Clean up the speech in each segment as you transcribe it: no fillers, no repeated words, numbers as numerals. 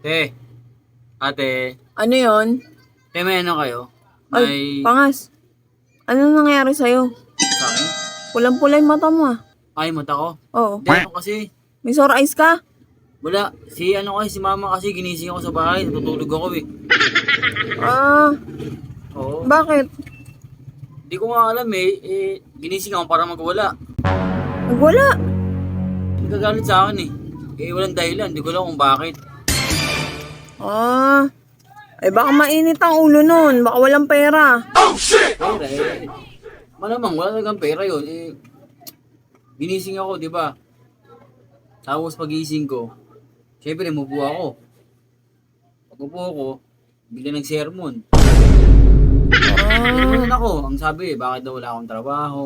Te, ate, Ano yon? may ano kayo? Ay, May Pangas. Ano nangyari sa'yo? sa akin? Pulang-pula yung mata mo ah. Ay, mata ko. Oo. Hindi, ano kasi, May sore eyes ka? wala. Si mama kasi ginising ako sa bahay, natutulog ako eh. Ah, Oo. bakit? Hindi ko nga alam ginising ako para magwala. Nagwala. Nagagalit sa akin eh. Walang dahilan, hindi ko alam kung bakit. Ah, baka mainit ang ulo nun. Baka walang pera. Pera malamang wala talagang pera yun. Ginising ako, di ba? Tapos pagising ko, syempre umupo ako. Pag upo ako, bigla nag-sermon. Ah, Ano ako, ang sabi, bakit daw wala akong trabaho,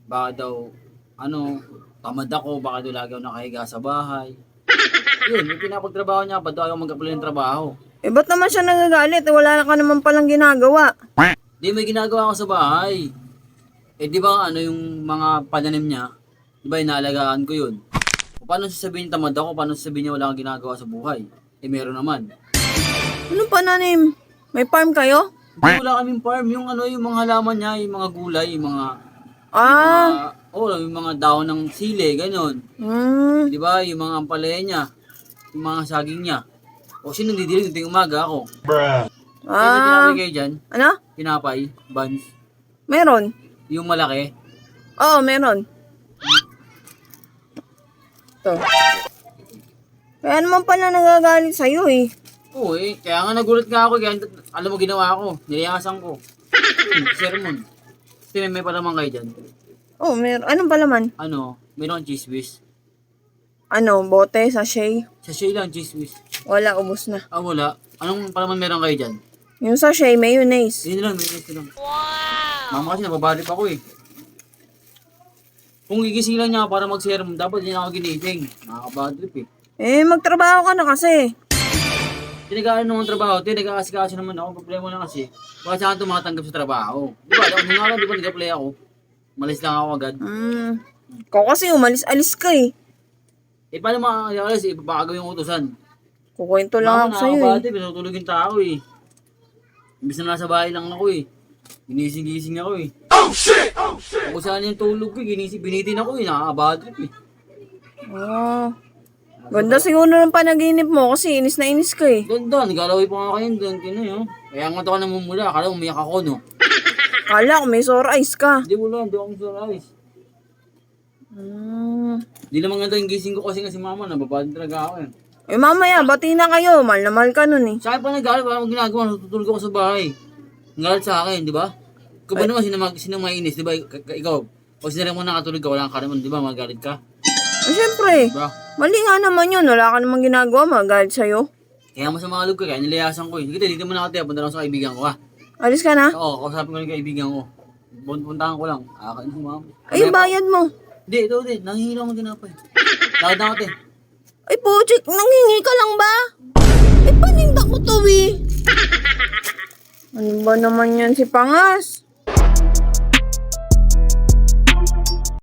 bakit daw, tamad ako, bakit daw lagi ako nakahiga sa bahay. Yun, yung pinapagtrabaho niya, ba't daw ayaw mag-apply ng trabaho? ba't naman siya nagagalit? Wala ka naman palang ginagawa. Di, may ginagawa ako sa bahay. Di ba yung mga pananim niya, di ba inaalagaan ko yun? Paano sasabihin tamad ako, paano sasabihin niya wala kang ginagawa sa buhay? Meron naman. Anong pananim? May farm kayo? Hindi, wala kaming farm, yung mga halaman niya, yung mga gulay, Ah, yung mga dahon ng sili, ganun. Di ba? Yung mga ampalaya niya, yung mga saging niya. O sino didilig, hindi umaga ako. May ah, tinapay kayo dyan? ano? Tinapay, buns, Meron. yung malaki. Oo, meron. Ito. Kaya naman pala nagagalit sa'yo eh. Oo kaya nga nagulat nga ako, kaya alam mo ginawa ko, nilayasan ko. Sermon. Sino may palaman kayo dyan? Oh, meron. Anong palaman? Meron cheese whiz. Ano, bote, sachet? Sachet lang, cheese whiz. Wala, ubos na. Wala. Anong palaman meron kayo dyan? Yung sachet, mayonnaise. Yun lang, mayonnaise lang. Wow! Mama kasi nababalik ako eh. Kung gigising lang niya para mag-sermon, dapat hindi na ako ginising. Nakakabadrip Magtrabaho ka na kasi. Tinagaan naman trabaho, nag-aasikaso naman ako. Problema lang kasi, baka saan tumatanggap sa trabaho. Di ba, di ba nag-apply ako? Malis lang ako agad. Ikaw kasi umalis-alis ka eh. Paano makakalis? Baka gawin yung utusan. Kukwento lang ako sa'yo eh. Nakakabadrip, natutulog yung tao eh. Imbis na nasa bahay lang ako eh. Ginising-gising ako eh. Oh shit! Kung saan yung tulog ko, binitin ako eh. Nakakabadrip eh. Ganda siguro ng panaginip mo kasi inis na inis ka eh. Doon, galawin pa nga kayo doon. Kaya nga ito ka namumula. Akala umiyak ako, no? Kala ko may sore eyes ka. Hindi ako surprise. Hindi naman ganda yung gising ko kasi nga si mama, nababad talaga ako eh. Mamaya, bati na kayo. Mahal na mahal ka nun eh. Sa akin pa nagalit, parang ginagawa, natutulog ako sa bahay. Nagalit sa akin, di ba? Ikaw ba naman, sino mainis, di ba? Ikaw, pag sinarang mo nakatulog ka, wala ka naman, di ba? Magalit ka. Siyempre. Diba? Mali nga naman yun. Wala ka namang ginagawa. Magalit sa'yo. Kaya masama loob ka, kaya nilayasan ko eh. Sige, dito mo nakataya, punta lang sa kaibigan ko ha. Alis ka na? Oo, kausapin ko yung kaibigan ko. Puntahan ko lang. Akain si mama. Ay, bayad mo. Hindi, ito din. Nangihingi ako ng tinapay. Lakad na ako, te. Ay, Pojik, nangingi ka lang ba? Paninda ko to eh. Ano ba naman yan si Pangas?